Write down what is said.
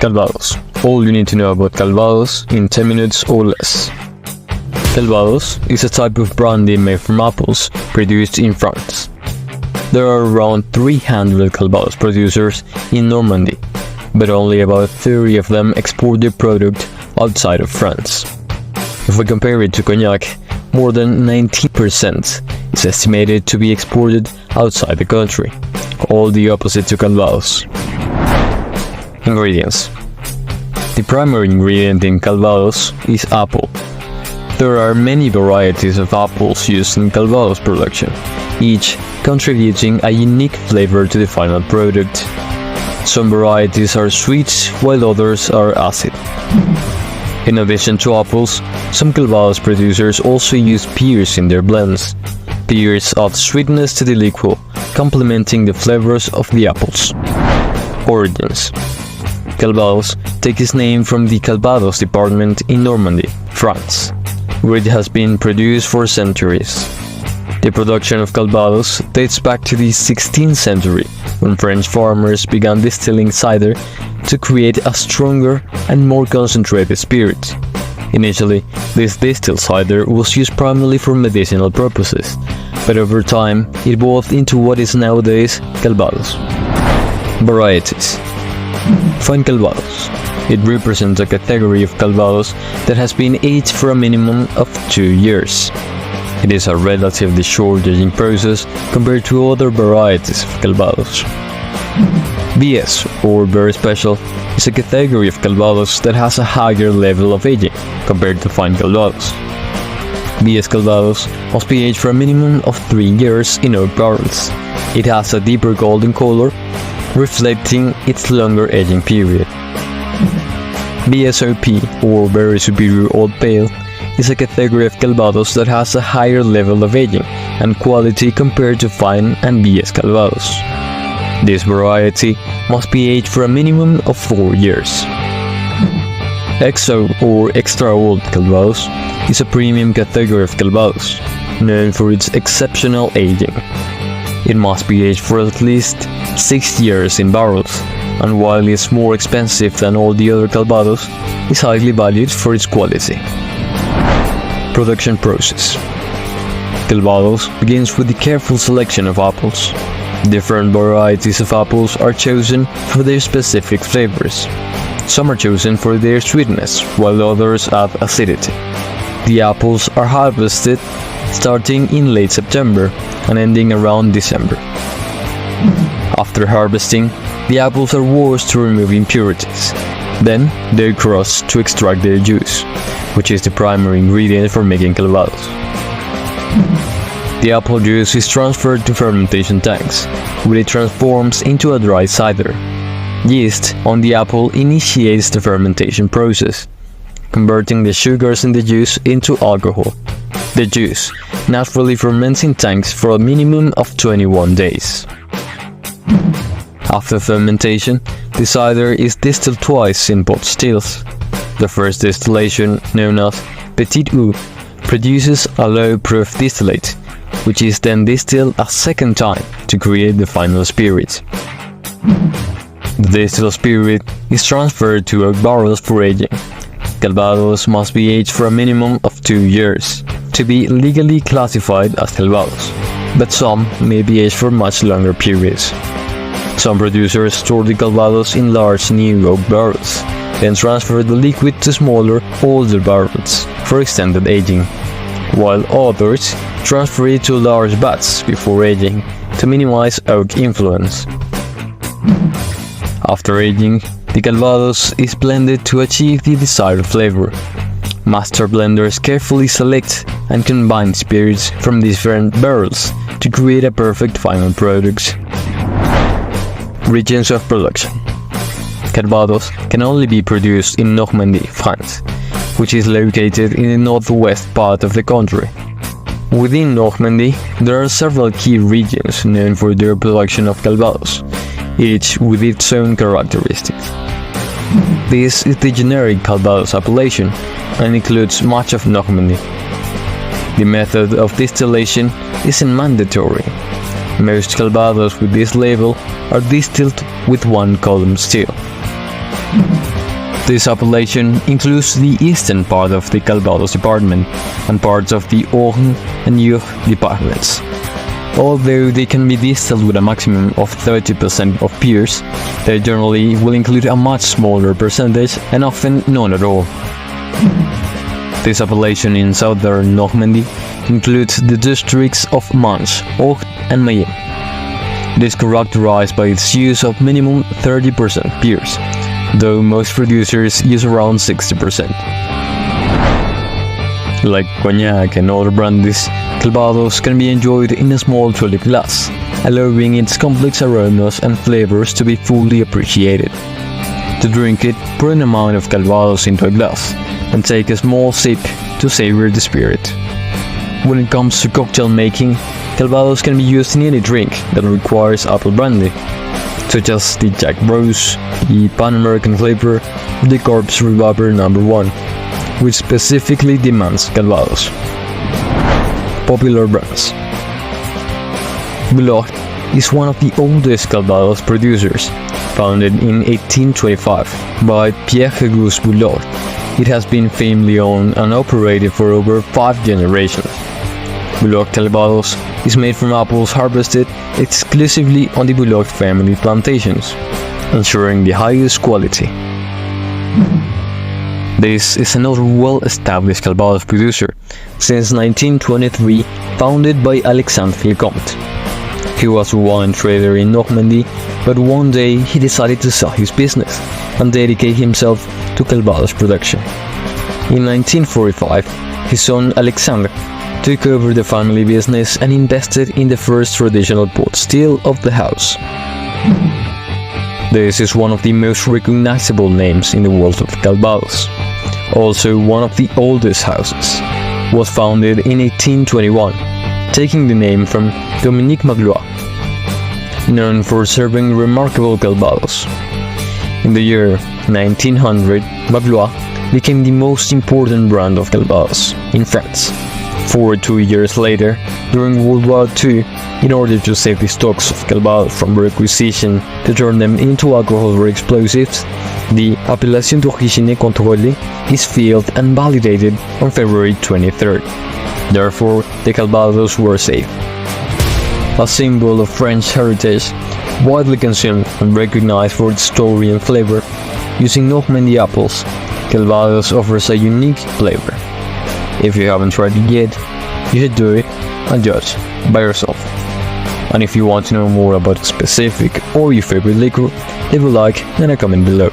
Calvados. All you need to know about Calvados in 10 minutes or less. Calvados is a type of brandy made from apples produced in France. There are around 300 Calvados producers in Normandy, but only about 30 of them export their product outside of France. If we compare it to cognac, more than 90% is estimated to be exported outside the country, all the opposite to Calvados. Ingredients. The primary ingredient in Calvados is apple. There are many varieties of apples used in Calvados production, each contributing a unique flavor to the final product. Some varieties are sweet, while others are acid. In addition to apples, some Calvados producers also use pears in their blends. Pears add sweetness to the liquor, complementing the flavors of the apples. Origins. Calvados takes its name from the Calvados department in Normandy, France, where it has been produced for centuries. The production of Calvados dates back to the 16th century, when French farmers began distilling cider to create a stronger and more concentrated spirit. Initially, this distilled cider was used primarily for medicinal purposes, but over time it evolved into what is nowadays Calvados. Varieties. Fine Calvados. It represents a category of Calvados that has been aged for a minimum of 2 years. It is a relatively short aging process compared to other varieties of Calvados. BS, or Very Special, is a category of Calvados that has a higher level of aging compared to Fine Calvados. BS Calvados must be aged for a minimum of 3 years in oak barrels. It has a deeper golden color, reflecting its longer aging period. BSOP, or Very Superior Old Pale, is a category of Calvados that has a higher level of aging and quality compared to Fine and BS Calvados. This variety must be aged for a minimum of 4 years. XO, or Extra Old Calvados, is a premium category of Calvados, known for its exceptional aging. It must be aged for at least 6 years in barrels, and while it's more expensive than all the other Calvados, is highly valued for its quality. Production process. Calvados begins with the careful selection of apples. Different varieties of apples are chosen for their specific flavors. Some are chosen for their sweetness, while others add acidity. The apples are harvested starting in late September and ending around December. After harvesting, the apples are washed to remove impurities. Then they're crushed to extract their juice, which is the primary ingredient for making Calvados. The apple juice is transferred to fermentation tanks, where it transforms into a dry cider. Yeast on the apple initiates the fermentation process, converting the sugars in the juice into alcohol. The juice naturally ferments in tanks for a minimum of 21 days. After fermentation, the cider is distilled twice in pot stills. The first distillation, known as Petit Eau, produces a low-proof distillate, which is then distilled a second time to create the final spirit. The distilled spirit is transferred to oak barrels for aging. Calvados must be aged for a minimum of 2 years to be legally classified as Calvados, but some may be aged for much longer periods. Some producers store the Calvados in large new oak barrels, then transfer the liquid to smaller, older barrels for extended aging, while others transfer it to large vats before aging to minimize oak influence. After aging, the Calvados is blended to achieve the desired flavor. Master blenders carefully select and combine spirits from different barrels to create a perfect final product. Regions of production. Calvados can only be produced in Normandy, France, which is located in the northwest part of the country. Within Normandy, there are several key regions known for their production of Calvados, each with its own characteristics. This is the generic Calvados appellation and includes much of Normandy. The method of distillation isn't mandatory. Most Calvados with this label are distilled with one column still. This appellation includes the eastern part of the Calvados department and parts of the Orne and Eure departments. Although they can be distilled with a maximum of 30% of pears, they generally will include a much smaller percentage and often none at all. This appellation in southern Normandy includes the districts of Manche, Orne and Mayenne. It is characterized by its use of minimum 30% pears, though most producers use around 60%. Like cognac and other brandies, Calvados can be enjoyed in a small tulip glass, allowing its complex aromas and flavors to be fully appreciated. To drink it, pour an amount of Calvados into a glass and take a small sip to savor the spirit. When it comes to cocktail making, Calvados can be used in any drink that requires apple brandy, such as the Jack Rose, the Pan American flavor, or the Corpse Reviver No. 1, which specifically demands Calvados. Popular brands. Boulard is one of the oldest Calvados producers, founded in 1825 by Pierre-Auguste Boulard. It has been family owned and operated for over 5 generations. Boulard Calvados is made from apples harvested exclusively on the Boulard family plantations, ensuring the highest quality. This is another well-established Calvados producer, since 1923 founded by Alexandre Lecomte. He was a wine trader in Normandy, but one day he decided to sell his business and dedicate himself to Calvados production. In 1945, his son Alexandre took over the family business and invested in the first traditional pot still of the house. This is one of the most recognizable names in the world of Calvados. Also one of the oldest houses. Was founded in 1821, taking the name from Dominique Magloire, known for serving remarkable Calvados. In the year 1900, Magloire became the most important brand of Calvados in France. 2 years later, during World War II, in order to save the stocks of Calvados from requisition to turn them into alcohol or explosives, the Appellation d'origine contrôlée is filed and validated on February 23rd. Therefore, the Calvados were safe. A symbol of French heritage, widely consumed and recognized for its story and flavor, using Normandy apples, Calvados offers a unique flavor. If you haven't tried it yet, you should do it and judge by yourself. And if you want to know more about a specific or your favorite liquor, leave a like and a comment below.